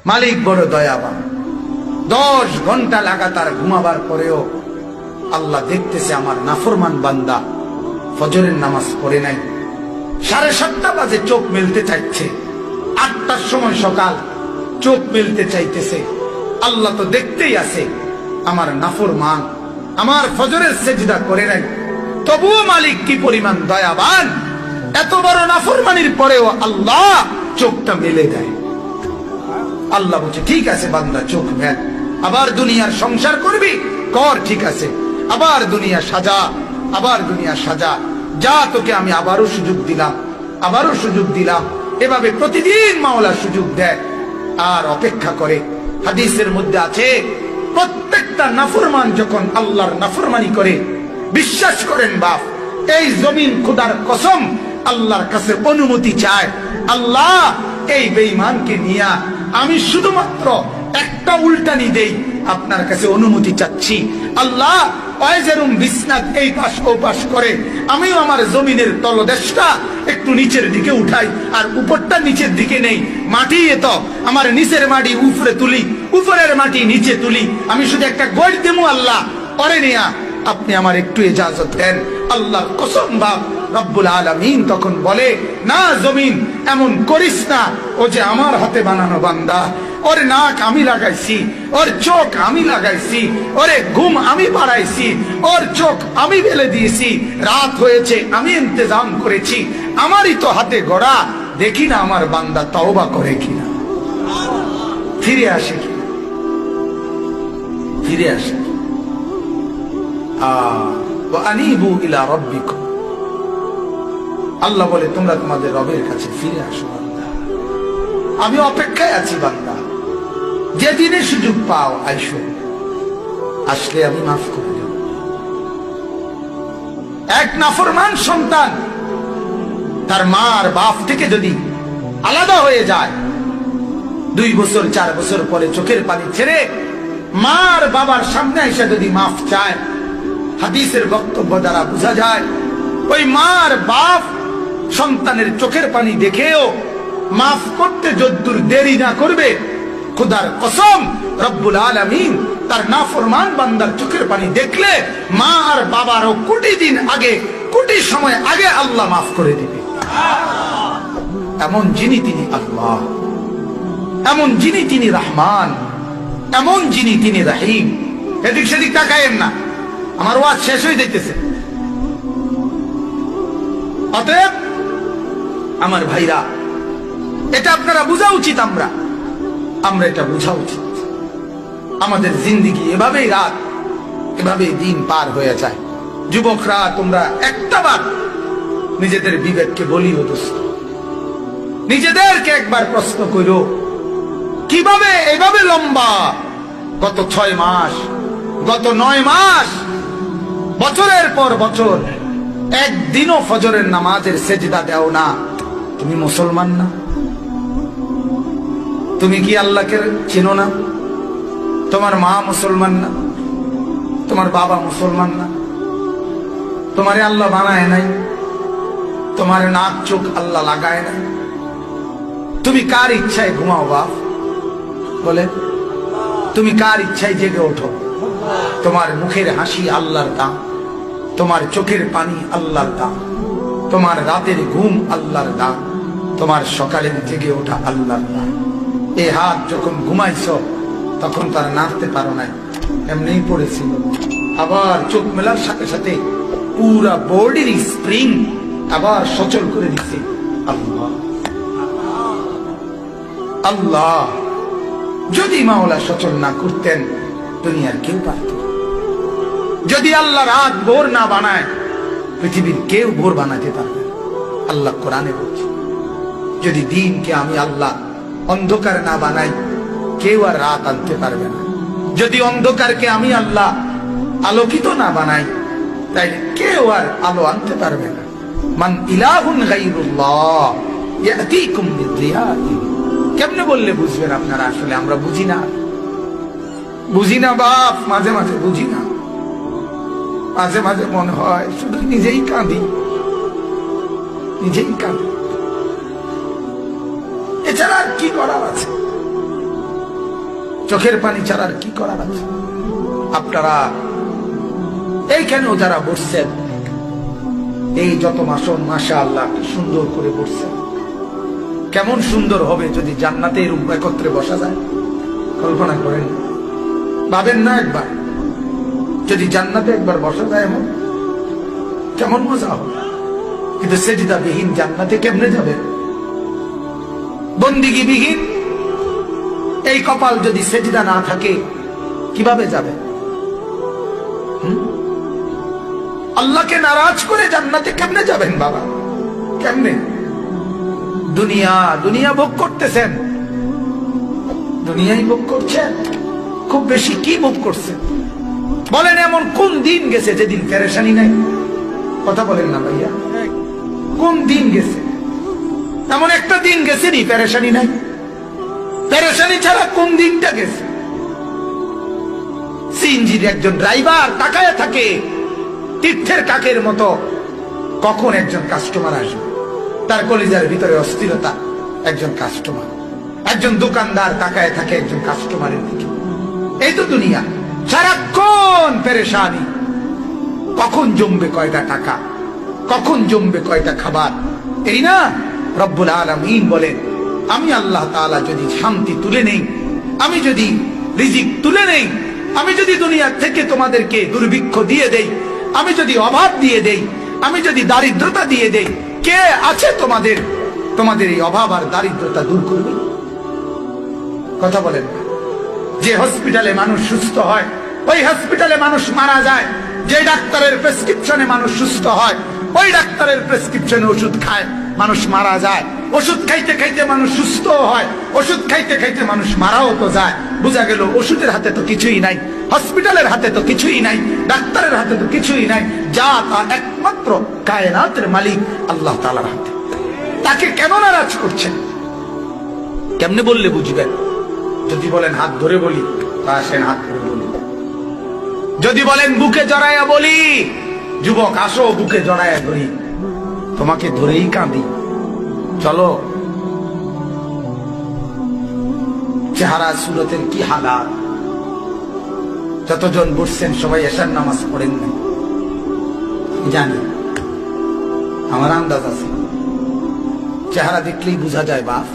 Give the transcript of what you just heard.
মালিক বড় দয়াবান। 10 ঘন্টা লাগাতার ঘুমাবার পরেও আল্লাহ দেখতেছে আমার নাফরমান বান্দা ফজরের নামাজ পড়ে নাই। 7:30 বাজে চোখ মেলতে চাইছে, 8টার সময় সকাল চোখ মেলতে চাইতেছে। আল্লাহ তো দেখতেই আছে আমার নাফরমান আমার ফজরের সেজদা করে নাই, তবুও মালিক কি পরিমাণ দয়াবান, এত বড় নাফরমানির পরেও আল্লাহ চোখটা মেলে দেয়। আল্লাহ বলছে ঠিক আছে বান্দা চোখ মেল, আবার দুনিয়ার সংসার করবি কর, ঠিক আছে, আবার দুনিয়া সাজা, আবার দুনিয়া সাজা, যা তোকে আমি আবারও সুযোগ দিলাম, আবারও সুযোগ দিলাম। এভাবে প্রতিদিন মাওলা সুযোগ দেয় আর অপেক্ষা করে। হাদিসের মধ্যে আছে প্রত্যেকটা নাফরমান যখন আল্লাহর নাফরমানি করে, বিশ্বাস করেন বাপ, এই জমিন খোদার কসম আল্লাহর কাছে অনুমতি চায়, আল্লাহ এই বেঈমানকে নিয়া আমি শুধুমাত্র একটা উল্টানি দেই, আপনার কাছে অনুমতি চাচ্ছি। আল্লাহ ওয়াইজারুম বিসনাত এই পাশ ও পাশ করে, আমিও আমার জমিনের তলদেশটা একটু নিচের দিকে উঠাই আর উপরটা নিচের দিকে নেই। মাটি তো আমার নিচের মাটি উপরে তুলি, উপরের মাটি নিচে তুলি, আমি শুধু একটা গড় দেবো আল্লাহ, পরে নিয়া আপনি আমার একটু ইজাজত দেন। আল্লাহর কসম বাপ রব্বুল আলামিন তখন বলে, না জমিন এমন করিস না, ও যে আমার হাতে বানানো বান্দা, ওর নাক আমি লাগাইছি, ওর চোখ আমি লাগাইছি, ওরে ঘুম আমি বাড়াইছি, ওর চোখ আমি বেলে দিয়েছি, রাত হয়েছে আমি ইন্তজাম করেছি, আমারই তো হাতে গড়া, দেখি না আমার বান্দা তওবা করে কিনা, ফিরে আসে কিনা, ফিরে আসে। আনিবু ইলা রাব্বিকুম, আল্লাহ বলে তোমরা তোমাদের রবের কাছে ফিরে আসো বান্দা, আমি অপেক্ষায় আছি বান্দা, যেদিনে সুযোগ পাও আইসো, আসলে আমি মাফ করে দেব। এক নাফরমান সন্তান তার মা আর বাপ থেকে যদি আলাদা হয়ে যায়, 2 বছর 4 বছর পরে চোখের পানি ছেড়ে মা আর বাবার সামনে এসে যদি মাফ চায়, হাদিসের বক্তব্য দ্বারা বোঝা যায় ওই মা আর বাপ সন্তানের চোখের পানি দেখেও মাফ করতে যদ্দূর দেরি না করবে, খোদার কসম রব্বুল আলামিন তার নাফরমান বান্দার চোখের পানি দেখলে মা আর বাবারও কোটি দিন আগে, কোটি সময় আগে আল্লাহ মাফ করে দিবে। এমন যিনি তিনি আল্লাহ, এমন যিনি তিনি রহমান, এমন যিনি তিনি রহিম। এদিক সেদিক তাকায়েন না, আমার ওয়াজ শেষ হয়ে যাইতেছে। অতএব আমার ভাইরা, এটা আপনারা বোঝা উচিত, আমরা এটা বোঝা উচিত। আমাদের জিন্দেগি এভাবেই রাত, এভাবেই দিন পার হয়ে যায়। যুবকরা তোমরা একটাবার নিজেদের বিবেককে বলিও দোস্ত, নিজেদেরকে একবার প্রশ্ন করো, কিভাবে এভাবে লম্বা গত 6 মাস, গত 9 মাস, বছরের পর বছর একদিনও ফজরের নামাজের সেজদা দেও না? তুমি মুসলমান না? তুমি কি আল্লাহকে চেনো না? তোমার মা মুসলমান না? তোমার বাবা মুসলমান না? তোমারে আল্লাহ বানায় নাই? তোমার নাক চোখ আল্লাহ লাগায় নাই? তুমি কার ইচ্ছায় ঘুমাও বাপ? বলে তুমি কার ইচ্ছায় জেগে ওঠো? তোমার মুখের হাসি আল্লাহর দাম, তোমার চোখের পানি আল্লাহর দাম, তোমার রাতের ঘুম আল্লাহর দাম, তোমার সকালের জেগে ওঠা আল্লাহর দাম। এই হাত যখন ঘুমাইছ তখন তার নাড়তে পারো নাই, এমনি পড়েছিল। আবার চোখ মেলার সাথে সাথে পুরা বডির স্প্রিং আবার সচল করে দিছে আল্লাহ। আল্লাহ যদি মাওলা সচল না করতেন দুনিয়ার কেউ পারত না। যদি আল্লাহ রাত ভোর না বানায় পৃথিবীর কেউ ভোর বানাতে পারবে। আল্লাহ কোরআনে বলছে, যদি দিনকে আমি আল্লাহ অন্ধকার না বানাই কেউ আর রাত আনতে পারবে না। যদি অন্ধকারকে আমি আল্লাহ আলোকিত না বানাই তাই কেউ আর আলো আনতে পারবে না। মান ইলাহুন গায়রুল্লাহ ইয়াতিকুম বিদিয়াইন। কেমনে বললে বুঝবেন আপনারা? আসলে আমরা বুঝি না, বুঝি না বাপ, মাঝে মাঝে বুঝি না, মাঝে মাঝে মনে হয় শুধু নিজেই কাঁদি, নিজেই কাঁদি, এছাড়া আর কি করার আছে? চোখের পানি ছাড়ার কি করার আছে? আপনারা এইখানেও যারা বসছেন, এই যত মাসন মাশাআল্লাহ কি সুন্দর করে বসছেন। কেমন সুন্দর হবে যদি জান্নাতে এরকম একত্রে বসা যায়। কল্পনা করেন, ভাবেন না একবার, যদি জান্নাতে একবার বসা যায় এমন কেমন মজা হবে। কিন্তু সেজদা বিহীন জান্নাতে কেমনে যাবেন? বন্দিগি বিহীন এই কপাল যদি সেজদা না থাকে কিভাবে যাবে? আল্লাহকে নারাজ করে জান্নাতে কেমনে যাবেন বাবা? কেমনে? দুনিয়া দুনিয়া ভোগ করতেছেন, দুনিয়াই ভোগ করছেন। খুব বেশি কি ভোগ করছেন বলেন? এমন কোন দিন গেছে যেদিন পেরেশানি নাই? কথা বলেন না ভাইয়া, কোন দিন গেছে? এমন একটা দিন গেছে নি পেরেশানি নাই? পেরেশানি ছাড়া কোন দিনটা গেছে? সিএনজির একজন ড্রাইভার তাকায় থাকে তীর্থের কাকের মতো, কখন একজন কাস্টমার আসবে। তার কলিজার ভিতরে অস্থিরতা, একজন কাস্টমার। একজন দোকানদার তাকায় থাকে একজন কাস্টমারের দিকে। এই তো দুনিয়া, সারাক্ষণ পেরেশানি। কখন জমবে কয়টা টাকা, কখন জমবে কয়টা খাবার। এই না রব্বুল আলামিন বলেন, আমি আল্লাহ তাআলা যদি শান্তি তুলে নেই, আমি যদি রিজিক তুলে নেই, আমি যদি দুনিয়া থেকে তোমাদেরকে দুর্ভিক্ষ দিয়ে দেই, আমি যদি অভাব দিয়ে দেই, আমি যদি দারিদ্রতা দিয়ে দেই, কে আছে তোমাদের তোমাদের এই অভাব আর দারিদ্রতা দূর করবে? কথা বলেন। যে হসপিটালে মানুষ সুস্থ হয়, ওই হসপিটালে মানুষ মারা যায়। যে ডাক্তারের প্রেসক্রিপশনে মানুষ সুস্থ হয়, ওই ডাক্তারের প্রেসক্রিপশনে ওষুধ খায়, মানুষ মারা যায়। ওষুধ খাইতে খাইতে মানুষ সুস্থ হয়, ওষুধ খাইতে খাইতে মানুষ মারাও তো যায়। বোঝা গেল ওষুধের হাতে তো কিছুই নাই, হসপিটালের হাতে তো কিছুই নাই, ডাক্তারের হাতে তো কিছুই নাই। যা তা একমাত্র কায়নাতের মালিক আল্লাহ তাআলার হাতে। তাকে কেন নারাজ করছেন? কেমনে বললে বুঝবেন? যদি বলেন হাত ধরে বলি, তা আসেন হাত ধরে বলি। যদি বলেন বুকে জড়াইয়া বলি, যুবক আসো বুকে জড়াইয়া ধরি, তোমাকে ধরেই কাঁদি। চলো। চেহারা সুরতের কি হালাত। যতজন বসছেন সবাই এশার নামাজ পড়েন না জানি, আমার আন্দাজ আছে। চেহারা দেখলেই বোঝা যায় বাপ।